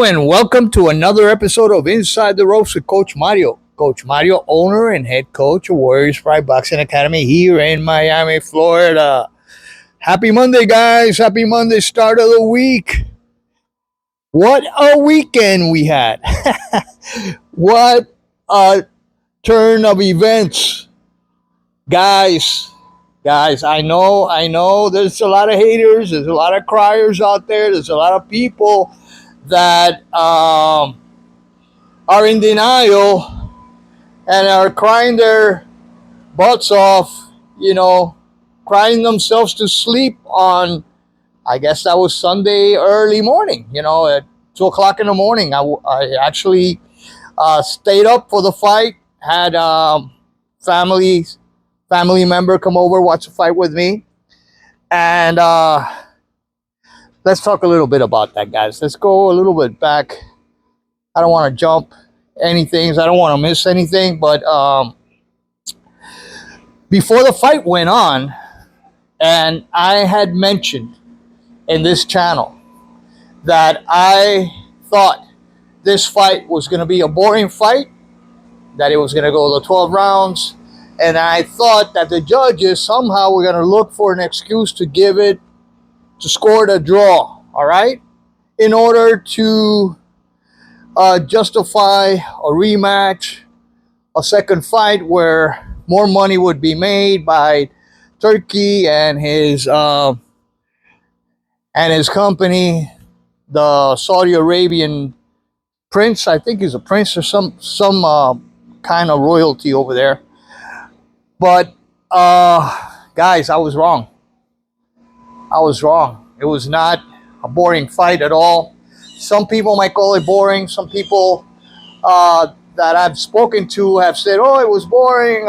and welcome to another episode of Inside the Ropes with Coach Mario. Coach Mario, owner and head coach of Warriors Pride Boxing Academy here in Miami, Florida. Happy Monday, guys. Happy Monday, start of the week. What a weekend we had. What a turn of events. Guys, I know there's a lot of haters, there's a lot of criers out there, there's a lot of people that are in denial and are crying their butts off, crying themselves to sleep on, I guess that was Sunday early morning, at 2 o'clock in the morning. I actually stayed up for the fight, had family member come over, watch the fight with me. And let's talk a little bit about that, guys. Let's go a little bit back. I don't want to jump anything. I don't want to miss anything. But before the fight went on, and I had mentioned in this channel that I thought this fight was going to be a boring fight, that it was going to go the 12 rounds, and I thought that the judges somehow were going to look for an excuse to score the draw, all right, in order to justify a rematch, a second fight where more money would be made by Turkey and his company, the Saudi Arabian prince. I think he's a prince or some kind of royalty over there. But guys, I was wrong. It was not a boring fight at all. Some people might call it boring. Some people that I've spoken to have said, oh, it was boring.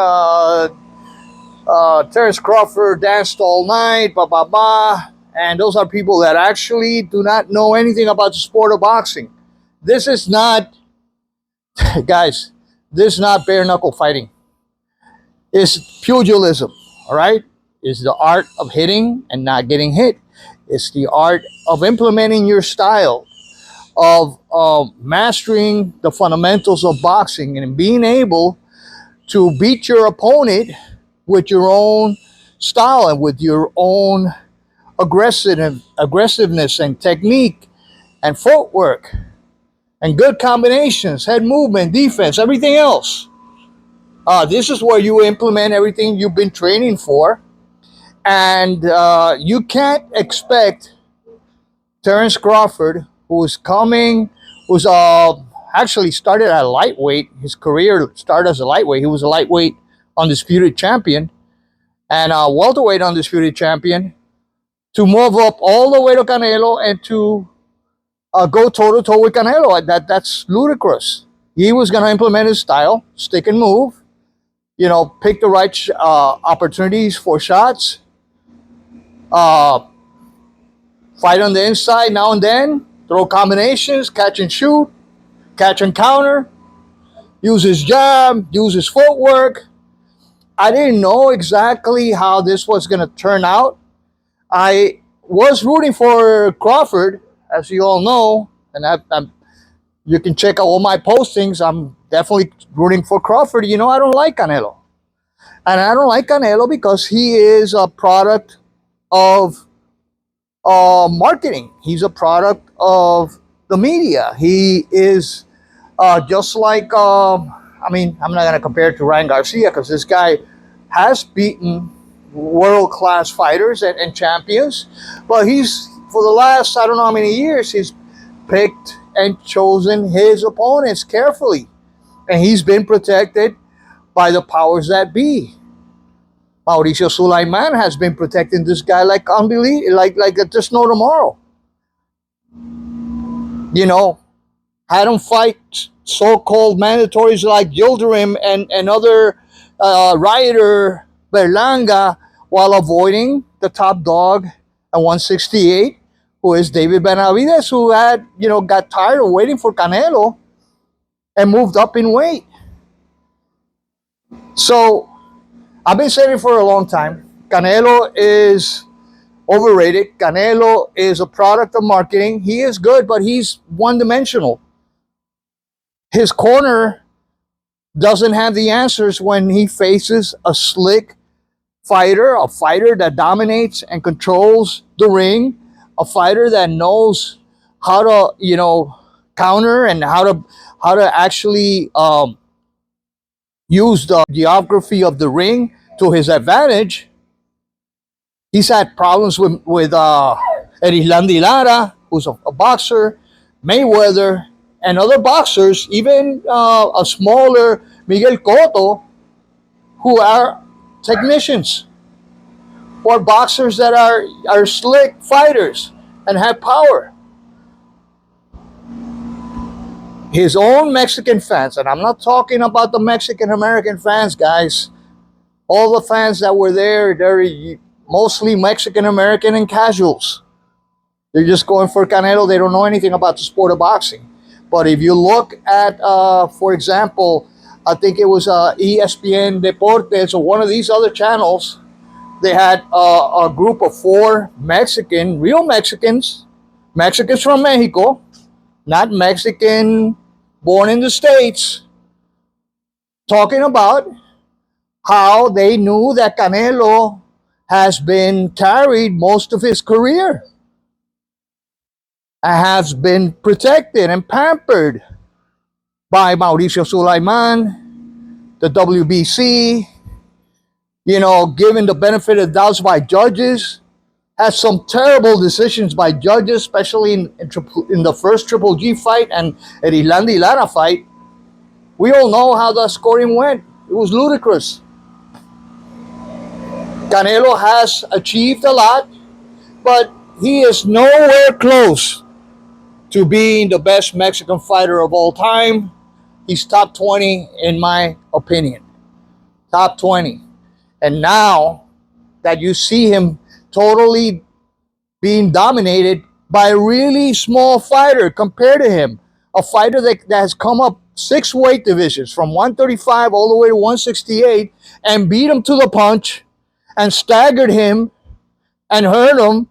Terrence Crawford danced all night, blah, blah, blah. And those are people that actually do not know anything about the sport of boxing. This is not, guys, this is not bare knuckle fighting. It's pugilism, all right? It's the art of hitting and not getting hit. It's the art of implementing your style, of mastering the fundamentals of boxing and being able to beat your opponent with your own style and with your own aggressiveness and technique and footwork and good combinations, head movement, defense, everything else. This is where you implement everything you've been training for. And you can't expect Terrence Crawford, who's actually started at lightweight. His career started as a lightweight. He was a lightweight undisputed champion and a welterweight undisputed champion, to move up all the way to Canelo and to go toe-to-toe with Canelo. That's ludicrous. He was going to implement his style, stick and move, pick the right opportunities for shots, fight on the inside now and then, throw combinations, catch and shoot, catch and counter, use his jab, use his footwork. I didn't know exactly how this was going to turn out. I was rooting for Crawford, as you all know, and you can check out all my postings. I'm definitely rooting for Crawford. I don't like Canelo. And I don't like Canelo because he is a product of marketing. He's a product of the media. He is just like, I'm not going to compare it to Ryan Garcia because this guy has beaten world-class fighters and champions. But he's, for the last, I don't know how many years, he's picked and chosen his opponents carefully. And he's been protected by the powers that be. Mauricio Sulaiman has been protecting this guy like unbelievable, like there's no tomorrow. Had him fight so-called mandatories like Yildirim and other Ryder Berlanga, while avoiding the top dog at 168, who is David Benavidez, who had, got tired of waiting for Canelo and moved up in weight. So I've been saying it for a long time. Canelo is overrated. Canelo is a product of marketing. He is good, but he's one-dimensional. His corner doesn't have the answers when he faces a slick fighter, a fighter that dominates and controls the ring, a fighter that knows how to, counter and how to actually use the geography of the ring to his advantage. He's had problems with Erislandy Lara, who's a boxer, Mayweather, and other boxers, even a smaller Miguel Cotto, who are technicians or boxers that are slick fighters and have power. His own Mexican fans, and I'm not talking about the Mexican American fans, guys. All the fans that were there, they're mostly Mexican American and casuals. They're just going for Canelo. They don't know anything about the sport of boxing. But if you look at, for example, I think it was ESPN Deportes or one of these other channels, they had a group of 4 real Mexicans from Mexico, not Mexican born in the States, talking about how they knew that Canelo has been carried most of his career, has been protected and pampered by Mauricio Sulaiman, the WBC, given the benefit of doubts by judges, had some terrible decisions by judges, especially in the first Triple G fight and Erislandy Lara fight. We all know how the scoring went. It was ludicrous. Canelo has achieved a lot, but he is nowhere close to being the best Mexican fighter of all time. He's top 20 in my opinion. Top 20. And now that you see him totally being dominated by a really small fighter compared to him, a fighter that has come up 6 weight divisions from 135 all the way to 168 and beat him to the punch and staggered him and hurt him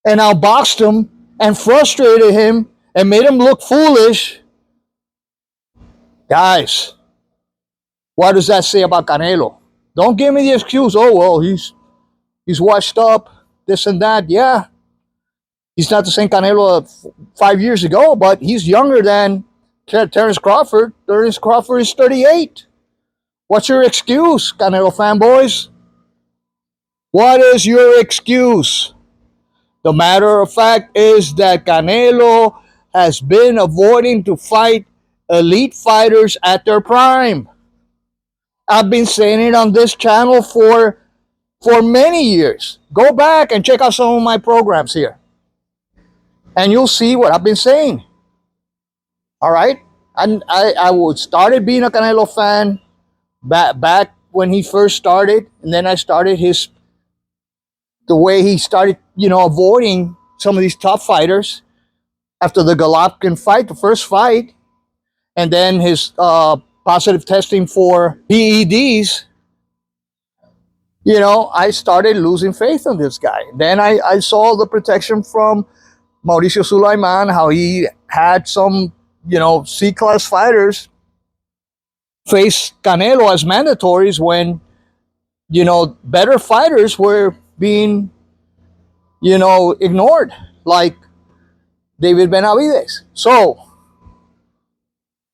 and outboxed him and frustrated him and made him look foolish. Guys, what does that say about Canelo? Don't give me the excuse, oh, well, he's washed up, this and that. Yeah, he's not the same Canelo of 5 years ago, but he's younger than Terence Crawford. Terence Crawford is 38. What's your excuse, Canelo fanboys? What is your excuse? The matter of fact is that Canelo has been avoiding to fight elite fighters at their prime. I've been saying it on this channel for many years. Go back and check out some of my programs here, and you'll see what I've been saying. All right? And I started being a Canelo fan back when he first started, and then I started the way he started, avoiding some of these tough fighters after the Golovkin fight, the first fight, and then his positive testing for PEDs. I started losing faith in this guy. Then I saw the protection from Mauricio Sulaiman, how he had some, C-class fighters face Canelo as mandatories when, better fighters were being, ignored, like David Benavidez. So,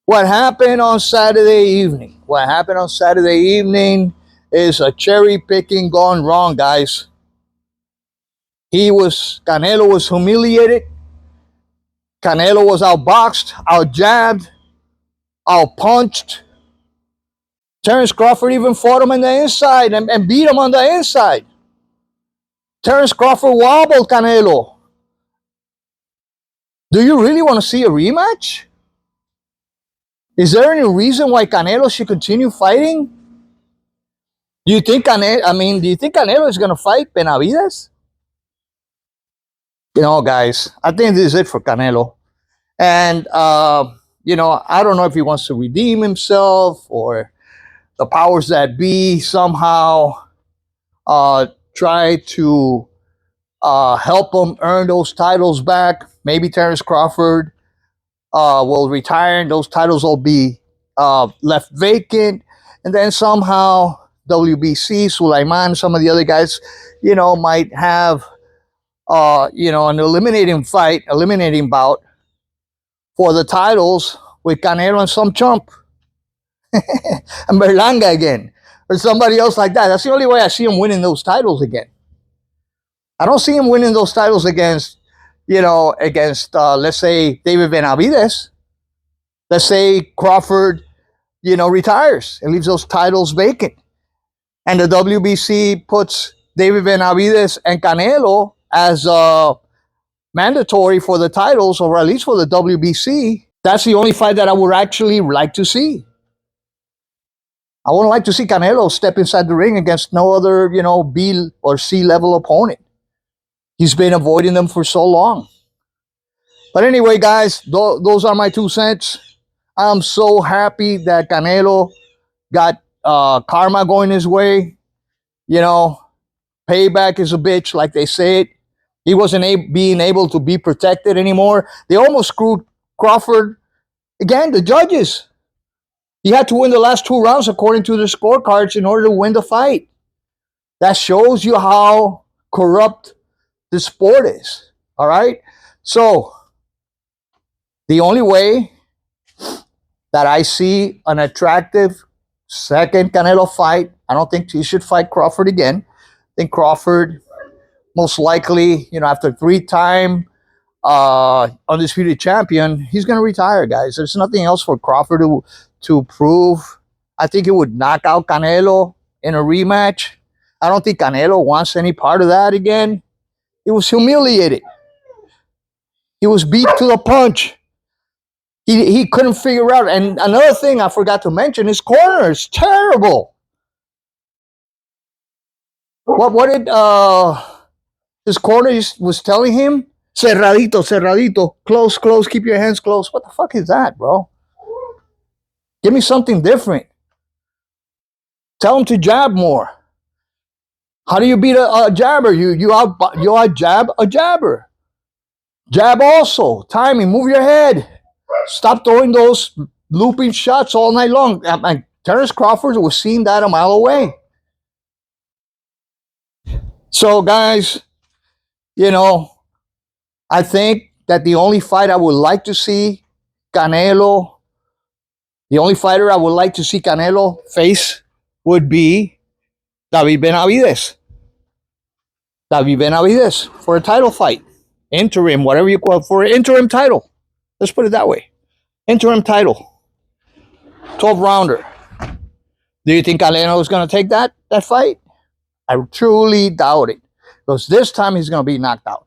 what happened on Saturday evening? What happened on Saturday evening is a cherry picking gone wrong, guys. Canelo was humiliated. Canelo was outboxed, outjabbed, outpunched. Terence Crawford even fought him on the inside and beat him on the inside. Terence Crawford wobbled Canelo. Do you really want to see a rematch? Is there any reason why Canelo should continue fighting? Do you think Canelo is going to fight Benavidez? Guys, I think this is it for Canelo. And, I don't know if he wants to redeem himself or the powers that be somehow try to help him earn those titles back. Maybe Terence Crawford will retire and those titles will be left vacant. And then somehow WBC, Sulaiman, some of the other guys, might have, an eliminating bout for the titles with Canelo and some chump. And Berlanga again. Or somebody else like that. That's the only way I see him winning those titles again. I don't see him winning those titles against, let's say, David Benavidez. Let's say Crawford, retires and leaves those titles vacant. And the WBC puts David Benavidez and Canelo as mandatory for the titles, or at least for the WBC. That's the only fight that I would actually like to see. I wouldn't like to see Canelo step inside the ring against no other, B or C level opponent. He's been avoiding them for so long. But anyway, guys, those are my 2 cents. I'm so happy that Canelo got karma going his way. Payback is a bitch, like they say it. He wasn't being able to be protected anymore. They almost screwed Crawford. Again, the judges. He had to win the last 2 rounds according to the scorecards in order to win the fight. That shows you how corrupt the sport is. All right? So, the only way that I see an attractive second Canelo fight, I don't think he should fight Crawford again. I think Crawford, most likely, after 3-time undisputed champion, he's going to retire, guys. There's nothing else for Crawford to prove. I think he would knock out Canelo in a rematch. I don't think Canelo wants any part of that again. He was humiliated. He was beat to the punch. He couldn't figure out. And another thing I forgot to mention, his corner is terrible. What did his corner was telling him? Cerradito, cerradito. Close, close, keep your hands close. What the fuck is that, bro? Give me something different. Tell him to jab more. How do you beat a jabber? You out jab a jabber. Jab also. Timing. Move your head. Stop throwing those looping shots all night long. And Terence Crawford was seeing that a mile away. So, guys, I think that the only fight I would like to see Canelo, the only fighter I would like to see Canelo face would be David Benavidez. David Benavidez for a title fight. Interim, whatever you call it, for an interim title. Let's put it that way. Interim title. 12-rounder. Do you think Canelo is going to take that fight? I truly doubt it. Because this time he's going to be knocked out.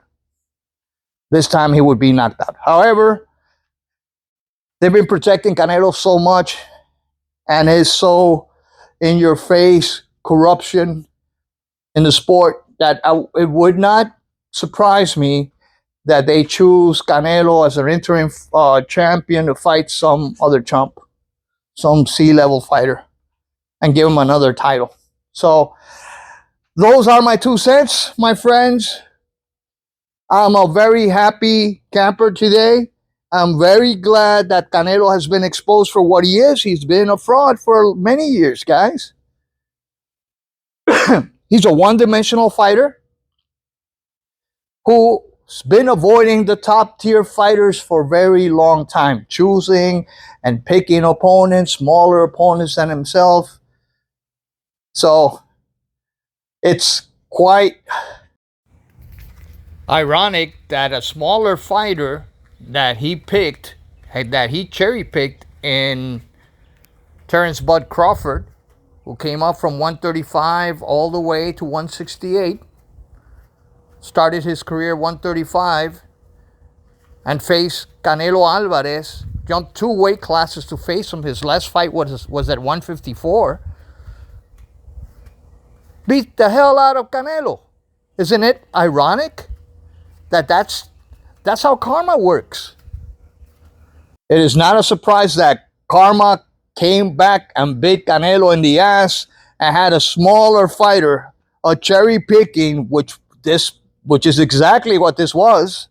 This time he would be knocked out. However, they've been protecting Canelo so much, and his so in-your-face corruption in the sport that it would not surprise me that they choose Canelo as an interim champion to fight some other chump, some C-level fighter, and give him another title. So those are my 2 cents, my friends. I'm a very happy camper today. I'm very glad that Canelo has been exposed for what he is. He's been a fraud for many years, guys. He's a one-dimensional fighter who's been avoiding the top-tier fighters for a very long time, choosing and picking opponents, smaller opponents than himself. So it's quite ironic that a smaller fighter that he picked, that he cherry-picked in Terence Bud Crawford, who came up from 135 all the way to 168, started his career 135, and faced Canelo Alvarez, jumped 2 weight classes to face him. His last fight was at 154. Beat the hell out of Canelo. Isn't it ironic that that's how karma works? It is not a surprise that karma came back and bit Canelo in the ass and had a smaller fighter, a cherry picking, which this which is exactly what this was,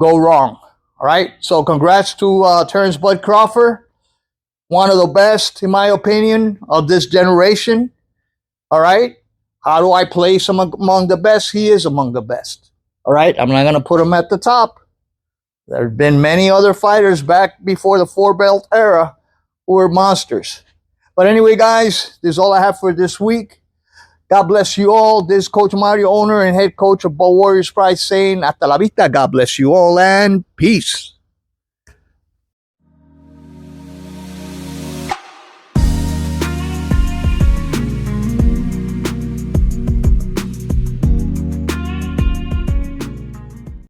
go wrong. All right. So congrats to Terrence Bud Crawford, one of the best, in my opinion, of this generation. All right. How do I place him among the best? He is among the best. All right. I'm not going to put him at the top. There have been many other fighters back before the four belt era who were monsters. But anyway, guys, this is all I have for this week. God bless you all. This is Coach Mario, owner and head coach of Bow Warriors Pride, saying hasta la vista. God bless you all and peace.